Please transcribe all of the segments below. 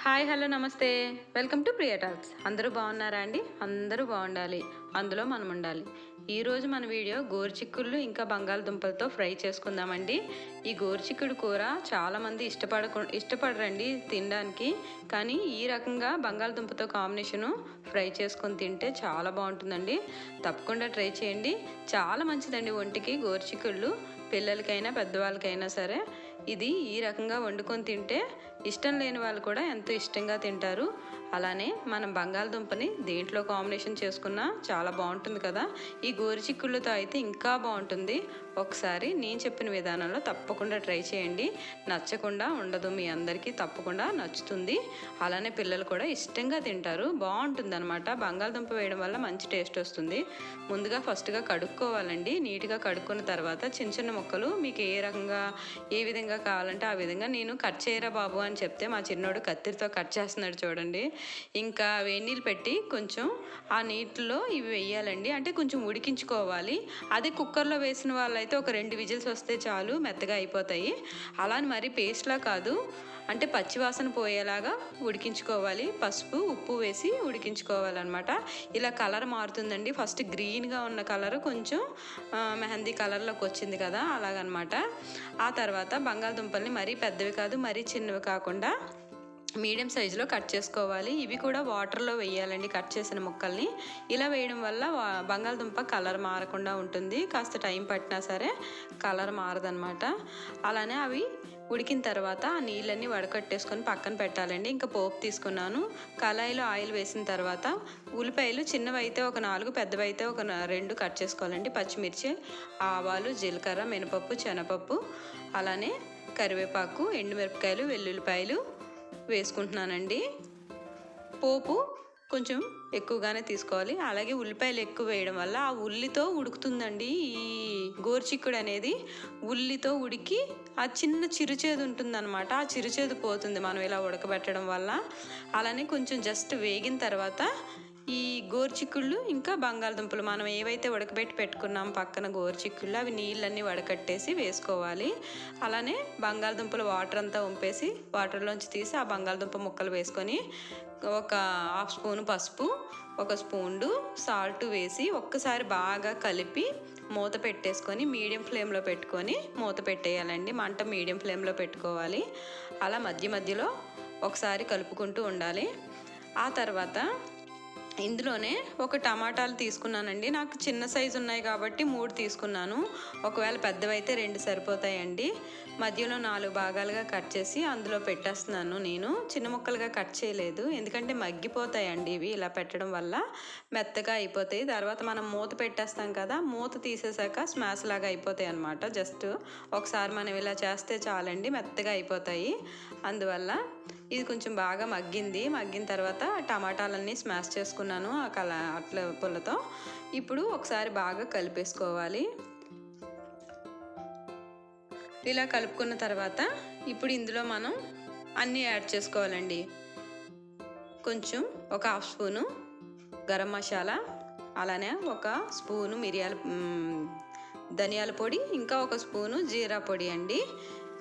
Hi hello నమస్తే welcome to Priya talks. అందరూ బాగున్నారా అండి? అందరూ బాగుండాలి, అందులో మనం ఉండాలి. ఈరోజు మన వీడియో గోరుచిక్కుళ్ళు ఇంకా బంగాళదుంపలతో ఫ్రై చేసుకుందామండి. ఈ గోరుచిక్కుడు కూర చాలామంది ఇష్టపడరండి తినడానికి, కానీ ఈ రకంగా బంగాళదుంపతో కాంబినేషను ఫ్రై చేసుకొని తింటే చాలా బాగుంటుందండి. తప్పకుండా ట్రై చేయండి. చాలా మంచిదండి ఒంటికి గోరుచిక్కుళ్ళు. పిల్లలకైనా పెద్దవాళ్ళకైనా సరే ఇది ఈ రకంగా వండుకొని తింటే ఇష్టం లేని వాళ్ళు కూడా ఎంతో ఇష్టంగా తింటారు. అలానే మనం బంగాళదుంపని దేంట్లో కాంబినేషన్ చేసుకున్నా చాలా బాగుంటుంది కదా. ఈ గోరుచిక్కుళ్ళతో అయితే ఇంకా బాగుంటుంది. ఒకసారి నేను చెప్పిన విధానంలో తప్పకుండా ట్రై చేయండి. నచ్చకుండా ఉండదు, మీ అందరికీ తప్పకుండా నచ్చుతుంది. అలానే పిల్లలు కూడా ఇష్టంగా తింటారు. బాగుంటుంది అనమాట. బంగాళదుంప వేయడం వల్ల మంచి టేస్ట్ వస్తుంది. ముందుగా ఫస్ట్గా కడుక్కోవాలండి. నీట్గా కడుక్కున్న తర్వాత చిన్న చిన్న ముక్కలు మీకు ఏ విధంగా కావాలంటే ఆ విధంగా, నేను కట్ చేయరా బాబు అని చెప్తే మా చిన్నోడు కత్తిరితో కట్ చేస్తున్నాడు చూడండి. ఇంకా వేడి నీళ్ళు పెట్టి కొంచెం ఆ నీటిలో ఇవి వేయాలండి. అంటే కొంచెం ఉడికించుకోవాలి. అదే కుక్కర్లో వేసిన వాళ్ళైతే ఒక 2 విజిల్స్ వస్తే చాలు, మెత్తగా అయిపోతాయి. అలా అని మరి పేస్ట్లా కాదు, అంటే పచ్చివాసన పోయేలాగా ఉడికించుకోవాలి. పసుపు ఉప్పు వేసి ఉడికించుకోవాలన్నమాట. ఇలా కలర్ మారుతుందండి. ఫస్ట్ గ్రీన్గా ఉన్న కలర్ కొంచెం మెహందీ కలర్లోకి వచ్చింది కదా, అలాగనమాట. ఆ తర్వాత బంగాళదుంపల్ని మరీ పెద్దవి కాదు, మరీ చిన్నవి కాకుండా మీడియం సైజులో కట్ చేసుకోవాలి. ఇవి కూడా వాటర్లో వేయాలండి, కట్ చేసిన ముక్కల్ని. ఇలా వేయడం వల్ల బంగాళదుంప కలర్ మారకుండా ఉంటుంది. కాస్త టైం పట్టినా సరే కలర్ మారదనమాట. అలానే అవి ఉడికిన తర్వాత ఆ నీళ్ళన్నీ వడకట్టేసుకొని పక్కన పెట్టాలండి. ఇంకా పోపు తీసుకున్నాను. కళాయిలో ఆయిల్ వేసిన తర్వాత ఉల్లిపాయలు చిన్నవి అయితే ఒక 4, పెద్దవి అయితే ఒక 2 కట్ చేసుకోవాలండి. పచ్చిమిర్చి, ఆవాలు, జీలకర్ర, మినపప్పు, శనగపప్పు, అలానే కరివేపాకు, ఎండుమిరపకాయలు, వెల్లుల్లిపాయలు వేసుకుంటున్నానండి. పోపు కొంచెం ఎక్కువగానే తీసుకోవాలి. అలాగే ఉల్లిపాయలు ఎక్కువ వేయడం వల్ల ఆ ఉల్లితో ఉడుకుతుందండి. ఈ గోరుచిక్కుడు అనేది ఉల్లితో ఉడికి ఆ చిన్న చిరుచేదు ఉంటుందన్నమాట. ఆ చిరుచేదు పోతుంది మనం ఇలా ఉడకబెట్టడం వల్ల. అలానే కొంచెం జస్ట్ వేగిన తర్వాత ఈ గోరుచిక్కుళ్ళు ఇంకా బంగాళదుంపలు మనం ఏవైతే ఉడకబెట్టి పెట్టుకున్నాం పక్కన గోరుచిక్కుళ్ళు, అవి నీళ్ళన్నీ వడకట్టేసి వేసుకోవాలి. అలానే బంగాళదుంపలు వాటర్ అంతా వంపేసి వాటర్లోంచి తీసి ఆ బంగాళదుంప ముక్కలు వేసుకొని ఒక 1/2 స్పూను పసుపు, 1 స్పూను సాల్ట్ వేసి ఒక్కసారి బాగా కలిపి మూత పెట్టేసుకొని మీడియం ఫ్లేమ్లో పెట్టుకొని మూత పెట్టేయాలండి. మంట మీడియం ఫ్లేమ్లో పెట్టుకోవాలి. అలా మధ్య మధ్యలో ఒకసారి కలుపుకుంటూ ఉండాలి. ఆ తర్వాత ఇందులోనే ఒక టమాటాలు తీసుకున్నానండి. నాకు చిన్న సైజు ఉన్నాయి కాబట్టి 3 తీసుకున్నాను. ఒకవేళ పెద్దవైతే 2 సరిపోతాయండి. మధ్యలో 4 భాగాలుగా కట్ చేసి అందులో పెట్టేస్తున్నాను. నేను చిన్న ముక్కలుగా కట్ చేయలేదు, ఎందుకంటే మగ్గిపోతాయండి ఇవి ఇలా పెట్టడం వల్ల, మెత్తగా అయిపోతాయి. తర్వాత మనం మూత పెట్టేస్తాం కదా, మూత తీసేసాక స్మాష్ లాగా అయిపోతాయి అన్నమాట. జస్ట్ ఒకసారి మనం ఇలా చేస్తే చాలండి, మెత్తగా అయిపోతాయి. అందువల్ల ఇది కొంచెం బాగా మగ్గిన తర్వాత టమాటాలన్నీ స్మాష్ చేసుకున్నాను అట్ల పుల్లతో. ఇప్పుడు ఒకసారి బాగా కలిపేసుకోవాలి. ఇలా కలుపుకున్న తర్వాత ఇప్పుడు ఇందులో మనం అన్నీ యాడ్ చేసుకోవాలండి. కొంచెం ఒక 1/2 స్పూను గరం మసాలా, అలానే 1 స్పూను ధనియాల పొడి, ఇంకా 1 స్పూను జీరా పొడి అండి.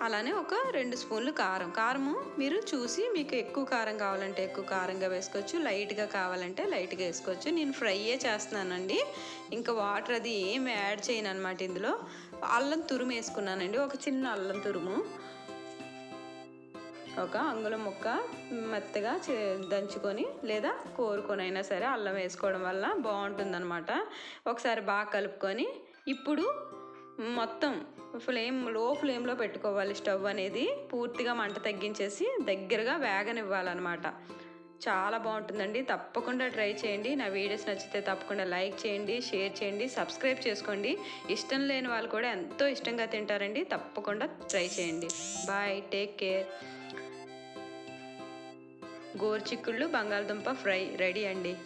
అలానే ఒక 2 స్పూన్లు కారము మీరు చూసి, మీకు ఎక్కువ కారం కావాలంటే ఎక్కువ కారంగా వేసుకోవచ్చు, లైట్గా కావాలంటే లైట్గా వేసుకోవచ్చు. నేను ఫ్రైయే చేస్తున్నానండి, ఇంకా వాటర్ అది ఏం యాడ్ చేయను అనమాట. ఇందులో అల్లం తురుము వేసుకున్నానండి, ఒక చిన్న అల్లం తురుము, ఒక అంగుళం ముక్క మెత్తగా దంచుకొని లేదా కోరుకొని అయినా సరే అల్లం వేసుకోవడం వల్ల బాగుంటుందన్నమాట. ఒకసారి బాగా కలుపుకొని ఇప్పుడు మొత్తం లో ఫ్లేమ్లో పెట్టుకోవాలి. స్టవ్ అనేది పూర్తిగా మంట తగ్గించేసి దగ్గరగా వేగనివ్వాలన్నమాట. చాలా బాగుంటుందండి. తప్పకుండా ట్రై చేయండి. నా వీడియోస్ నచ్చితే తప్పకుండా లైక్ చేయండి, షేర్ చేయండి, సబ్స్క్రైబ్ చేసుకోండి. ఇష్టం లేని వాళ్ళు కూడా ఎంతో ఇష్టంగా తింటారండి. తప్పకుండా ట్రై చేయండి. Bye, take care. గోరుచిక్కుళ్ళు బంగాళదుంప ఫ్రై రెడీ అండి.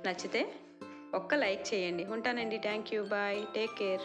నచ్చితే ఒక్క లైక్ చేయండి. ఉంటానండి. Thank you. Bye, take care.